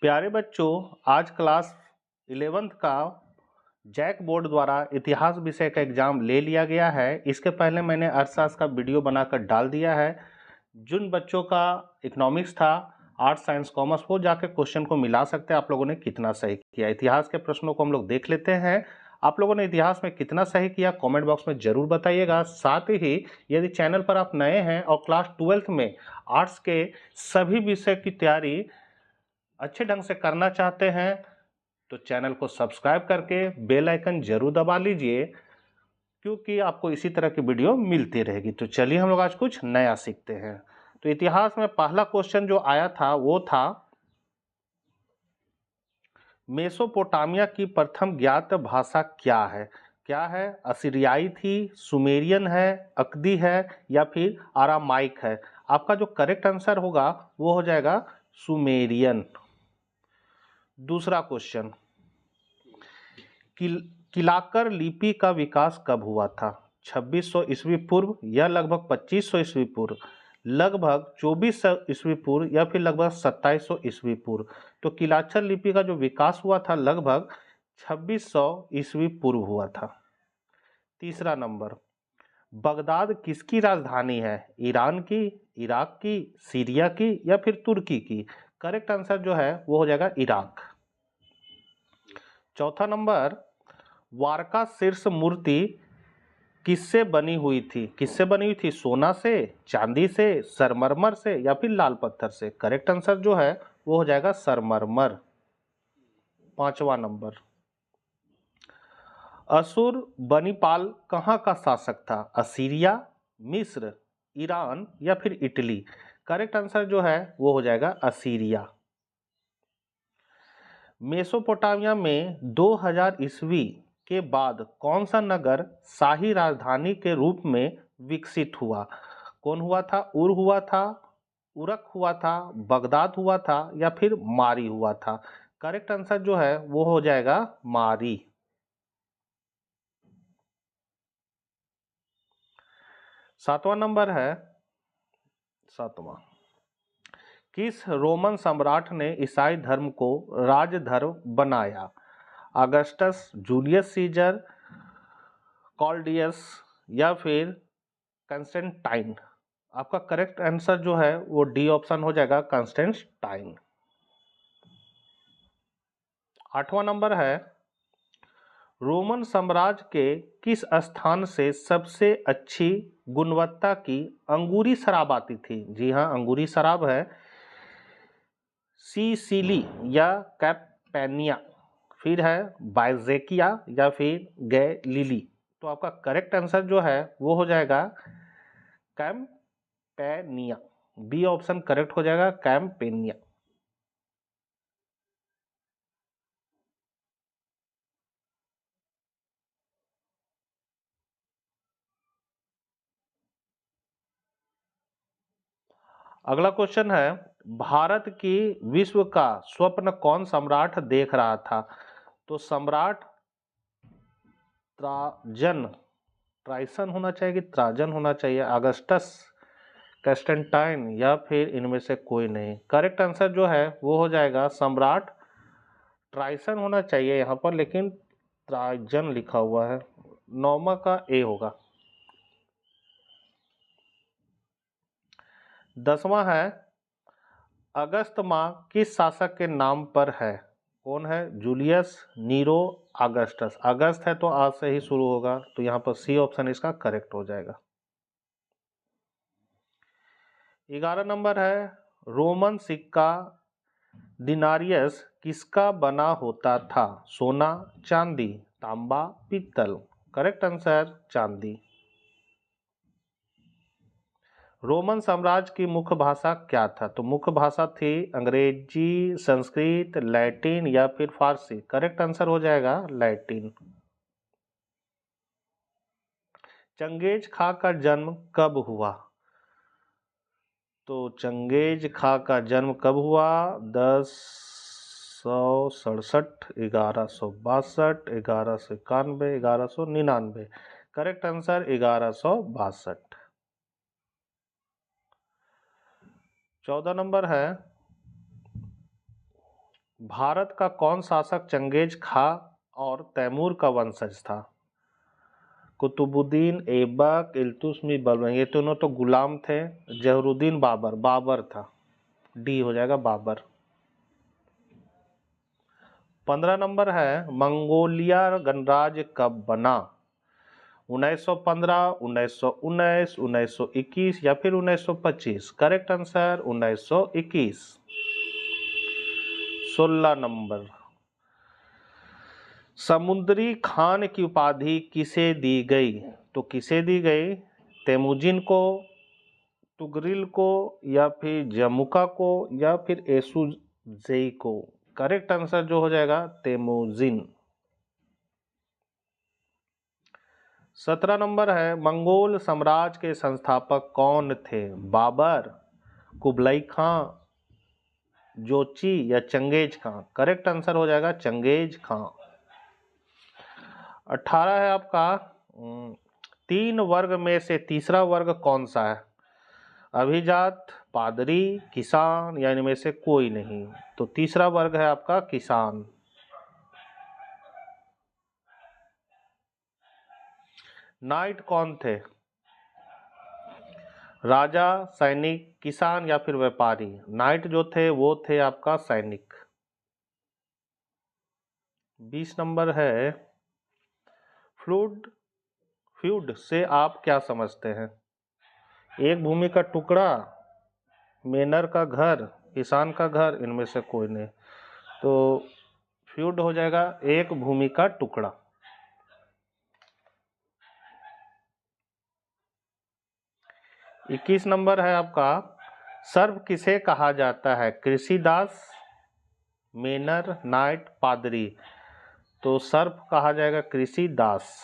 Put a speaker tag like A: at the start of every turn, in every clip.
A: प्यारे बच्चों, आज क्लास 11th का जैक बोर्ड द्वारा इतिहास विषय का एग्जाम ले लिया गया है। इसके पहले मैंने अर्थशास्त्र का वीडियो बनाकर डाल दिया है। जिन बच्चों का इकोनॉमिक्स था, आर्ट्स साइंस कॉमर्स, वो जाके क्वेश्चन को मिला सकते हैं आप लोगों ने कितना सही किया। इतिहास के प्रश्नों को हम लोग देख लेते हैं। आप लोगों ने इतिहास में कितना सही किया कमेंट बॉक्स में जरूर बताइएगा। साथ ही यदि चैनल पर आप नए हैं और क्लास 12th में आर्ट्स के सभी विषय की तैयारी अच्छे ढंग से करना चाहते हैं तो चैनल को सब्सक्राइब करके बेल आइकन जरूर दबा लीजिए, क्योंकि आपको इसी तरह की वीडियो मिलती रहेगी। तो चलिए हम लोग आज कुछ नया सीखते हैं। तो इतिहास में पहला क्वेश्चन जो आया था वो था, मेसोपोटामिया की प्रथम ज्ञात भाषा क्या है? क्या है? असीरियाई थी, सुमेरियन है, अक्दी है या फिर आरामाइक है? आपका जो करेक्ट आंसर होगा वो हो जाएगा सुमेरियन। दूसरा क्वेश्चन, किलाकर लिपि का विकास कब हुआ था? 2600 ईस्वी पूर्व या लगभग 2500 ईस्वी पूर्व, लगभग 2400 ईस्वी पूर्व या फिर लगभग 2700 ईस्वी पूर्व? तो किलाचर लिपि का जो विकास हुआ था लगभग 2600 ईस्वी पूर्व हुआ था। तीसरा नंबर, बगदाद किसकी राजधानी है? ईरान की, इराक की, सीरिया की या फिर तुर्की की? करेक्ट आंसर जो है वो हो जाएगा इराक। चौथा नंबर, वारका शीर्ष मूर्ति किससे बनी हुई थी? किससे बनी हुई थी? सोना से, चांदी से, सरमरमर से या फिर लाल पत्थर से? करेक्ट आंसर जो है वो हो जाएगा सरमरमर। पांचवा नंबर, असुर बनीपाल कहाँ का शासक था? असीरिया, मिस्र, ईरान या फिर इटली? करेक्ट आंसर जो है वो हो जाएगा असीरिया। मेसोपोटामिया में 2000 ईस्वी के बाद कौन सा नगर शाही राजधानी के रूप में विकसित हुआ? कौन हुआ था? उर हुआ था, उरक हुआ था, बगदाद हुआ था या फिर मारी हुआ था? करेक्ट आंसर जो है वो हो जाएगा मारी। सातवां नंबर है, सातवां, किस रोमन सम्राट ने ईसाई धर्म को राजधर्म बनाया? अगस्टस, जूलियस सीजर, कॉल्डियस या फिर कंस्टेंटाइन? आपका करेक्ट आंसर जो है वो डी ऑप्शन हो जाएगा, कंस्टेंटाइन। आठवां नंबर है, रोमन साम्राज्य के किस स्थान से सबसे अच्छी गुणवत्ता की अंगूरी शराब आती थी? जी हाँ, अंगूरी शराब है सिसिली या कैपेनिया, फिर है बाइजेकिया या फिर गैलिली? तो आपका करेक्ट आंसर जो है वो हो जाएगा कैम्पेनिया। बी ऑप्शन करेक्ट हो जाएगा, कैम्पेनिया। अगला क्वेश्चन है, भारत की विश्व का स्वप्न कौन सम्राट देख रहा था? तो सम्राट ट्राजन, ट्राइसन होना चाहिए कि ट्राजन होना चाहिए, अगस्टस, कैस्टेंटाइन या फिर इनमें से कोई नहीं? करेक्ट आंसर जो है वो हो जाएगा सम्राट ट्राइसन होना चाहिए यहाँ पर, लेकिन ट्राजन लिखा हुआ है। नौमा का ए होगा। 10वां है, अगस्त माह किस शासक के नाम पर है? कौन है? Julius, Nero, Augustus? अगस्त है तो आज से ही शुरू होगा, तो यहाँ पर सी ऑप्शन इसका करेक्ट हो जाएगा। 11 नंबर है, रोमन सिक्का दिनारियस किसका बना होता था? सोना, चांदी, तांबा, पीतल? करेक्ट आंसर चांदी। रोमन साम्राज्य की मुख्य भाषा क्या था? तो मुख्य भाषा थी अंग्रेजी, संस्कृत, लैटिन या फिर फारसी? करेक्ट आंसर हो जाएगा लैटिन। चंगेज खां का जन्म कब हुआ? तो चंगेज खां का जन्म कब हुआ? 1067, 1162, 1191, 1199? Correct answer 1162। 14 नंबर है, भारत का कौन शासक चंगेज खा और तैमूर का वंशज था? कुतुबुद्दीन ऐबक, इल्तुतमिश, बलबन, ये दोनों तो गुलाम थे। जहरुद्दीन बाबर, बाबर था। डी हो जाएगा बाबर। 15 नंबर है, मंगोलिया गणराज्य कब बना? 1915, 1919, 1921 या फिर 1925? Correct answer 1921। 16 नंबर, समुद्री खान की उपाधि किसे दी गई? तो किसे दी गई? तेमुजिन को, तुगरिल को, या फिर जमुका को, या फिर एसुजेई को? करेक्ट आंसर जो हो जाएगा तेमुजिन। 17 नंबर है, मंगोल साम्राज्य के संस्थापक कौन थे? बाबर, कुबलाई खां, जोची या चंगेज खां? करेक्ट आंसर हो जाएगा चंगेज खां। 18 है आपका, 3 वर्ग में से तीसरा वर्ग कौन सा है? अभिजात, पादरी, किसान या इनमें से कोई नहीं? तो तीसरा वर्ग है आपका किसान। नाइट कौन थे? राजा, सैनिक, किसान या फिर व्यापारी? नाइट जो थे वो थे आपका सैनिक। 20 नंबर है, फ्लूड फ्यूड से आप क्या समझते हैं? एक भूमि का टुकड़ा, मेनर का घर, किसान का घर, इनमें से कोई नहीं? तो फ्यूड हो जाएगा एक भूमि का टुकड़ा। 21 नंबर है आपका, सर्व किसे कहा जाता है? कृषिदास, मेनर, नाइट, पादरी? तो सर्व कहा जाएगा कृषिदास।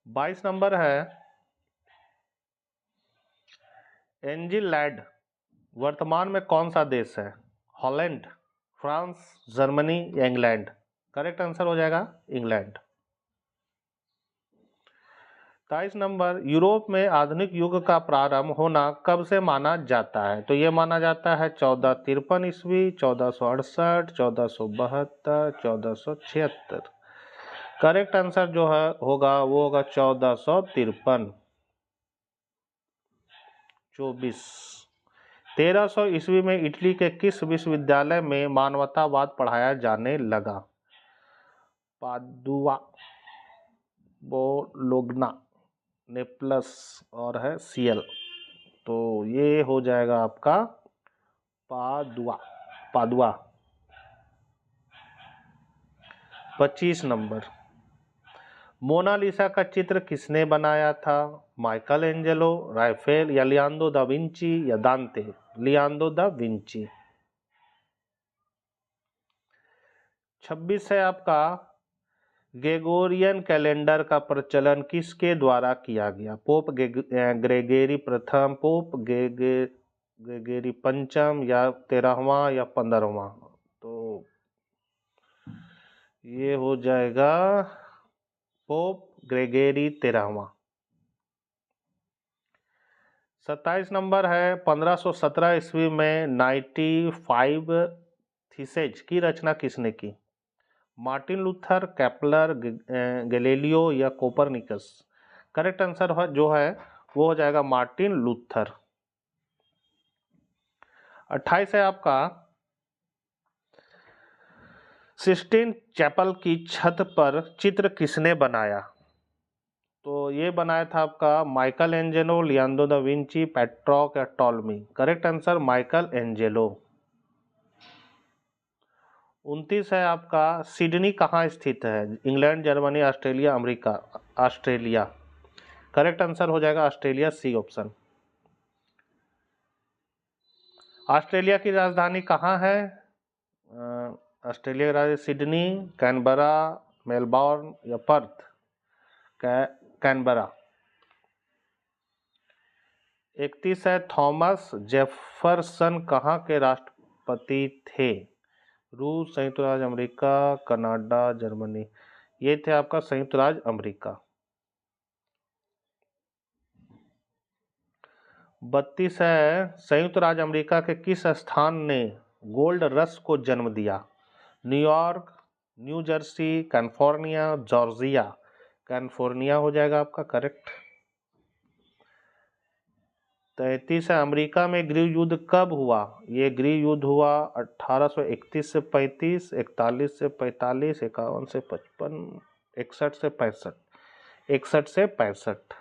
A: 22 नंबर है, एंजिलैंड वर्तमान में कौन सा देश है? हॉलैंड, फ्रांस, जर्मनी या इंग्लैंड? करेक्ट आंसर हो जाएगा इंग्लैंड। 23 नंबर, यूरोप में आधुनिक युग का प्रारंभ होना कब से माना जाता है? तो ये माना जाता है 1453 ईस्वी, 1468, 1472, 1476? करेक्ट आंसर जो है होगा वो होगा 1453। 24, 1300 ईस्वी में इटली के किस विश्वविद्यालय में मानवतावाद पढ़ाया जाने लगा? पादुआ, बोलोग्ना, नेपल्स और है सियल? तो ये हो जाएगा आपका पादुआ, पादुआ। 25 नंबर, मोनालिसा का चित्र किसने बनाया था? माइकल एंजेलो, राफेल या लियोनार्डो दा विंची या दांते? Leonardo da Vinci. 26 है आपका, ग्रेगोरियन कैलेंडर का प्रचलन किसके द्वारा किया गया? पोप ग्रेगरी प्रथम, पोप ग्रेगरी पंचम, या 13वां या 15वां? तो ये हो जाएगा पोप ग्रेगरी 13वां। 27 नंबर है, 1517 ईस्वी में 95 थीसेज की रचना किसने की? मार्टिन लूथर, केपलर, गैलीलियो या कोपरनिकस? करेक्ट आंसर जो है वो हो जाएगा मार्टिन लूथर। 28 है आपका, सिस्टीन चैपल की छत पर चित्र किसने बनाया? तो ये बनाया था आपका Michelangelo, Leonardo da Vinci, Petrarch या Ptolemy? Correct answer Michelangelo. 29 है आपका, सिडनी कहाँ स्थित है? England, Germany, Australia, America? Australia. Correct answer हो जाएगा ऑस्ट्रेलिया, सी ऑप्शन। ऑस्ट्रेलिया की राजधानी कहाँ है? ऑस्ट्रेलिया की राजधानी सिडनी, कैनबरा, मेलबोर्न या पर्थ? कैनबरा। 31 है, थॉमस जेफरसन कहाँ के राष्ट्रपति थे? रूस, संयुक्त राज्य अमेरिका, कनाडा, जर्मनी? ये थे आपका संयुक्त राज्य अमेरिका। 32 है, संयुक्त राज्य अमेरिका के किस स्थान ने गोल्ड रश को जन्म दिया? New York, new Jersey, California, Georgia. California हो जाएगा आपका करेक्ट। 33 है, अमेरिका में गृह युद्ध कब हुआ? ये गृह युद्ध हुआ 1831 से 35, 41 से 45, 51 से 55, 61 से 65, 61 से 65।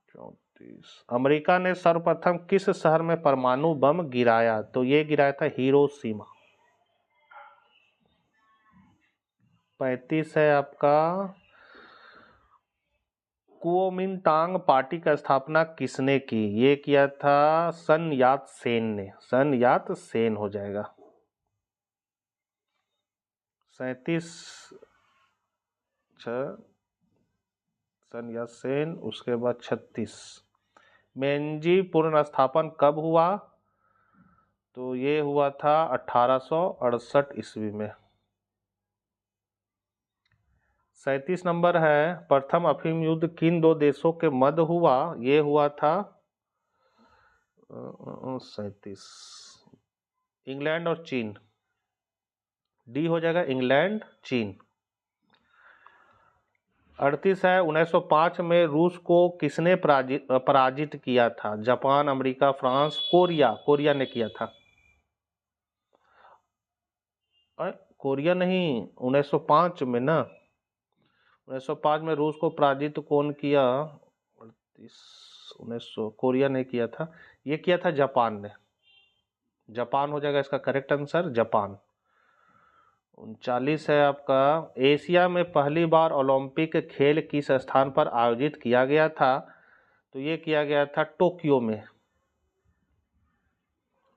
A: 34। अमेरिका ने सर्वप्रथम किस शहर में परमाणु बम गिराया? तो ये गिराया था हिरोशिमा। 35 है आपका, कुओमिंटांग पार्टी का स्थापना किसने की? ये किया था सन यात सेन ने। सन यात सेन हो जाएगा। 37 सन यात सेन। उसके बाद 36 मेंजी पुनर्स्थापन कब हुआ? तो ये हुआ था 1868 ईस्वी में। 37 नंबर है, प्रथम अफीम युद्ध किन दो देशों के मध्य हुआ? ये हुआ था 37 इंग्लैंड और चीन। डी हो जाएगा इंग्लैंड चीन। 38 है, 1905 में रूस को किसने पराजित किया था? Japan, America, France, Korea. Korea ने किया था। कोरिया नहीं, 1905 में ना। 1905 में रूस को पराजित कौन किया? 1900 कोरिया ने किया था, ये किया था जापान ने। जापान हो जाएगा इसका करेक्ट आंसर, जापान। 39 है आपका, एशिया में पहली बार ओलंपिक खेल किस स्थान पर आयोजित किया गया था? तो ये किया गया था टोक्यो में।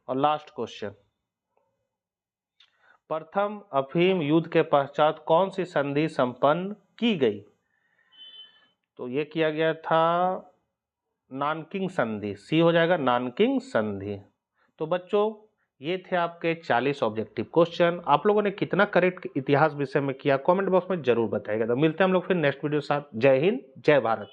A: और लास्ट क्वेश्चन, प्रथम अफीम युद्ध के पश्चात कौन सी संधि संपन्न की गई? तो ये किया गया था नानकिंग संधि। सी हो जाएगा नानकिंग संधि। तो बच्चों, ये थे आपके 40 ऑब्जेक्टिव क्वेश्चन। आप लोगों ने कितना करेक्ट इतिहास विषय में किया कमेंट बॉक्स में जरूर बताइएगा। तो मिलते हैं हम लोग फिर नेक्स्ट वीडियो के साथ। जय हिंद, जय भारत।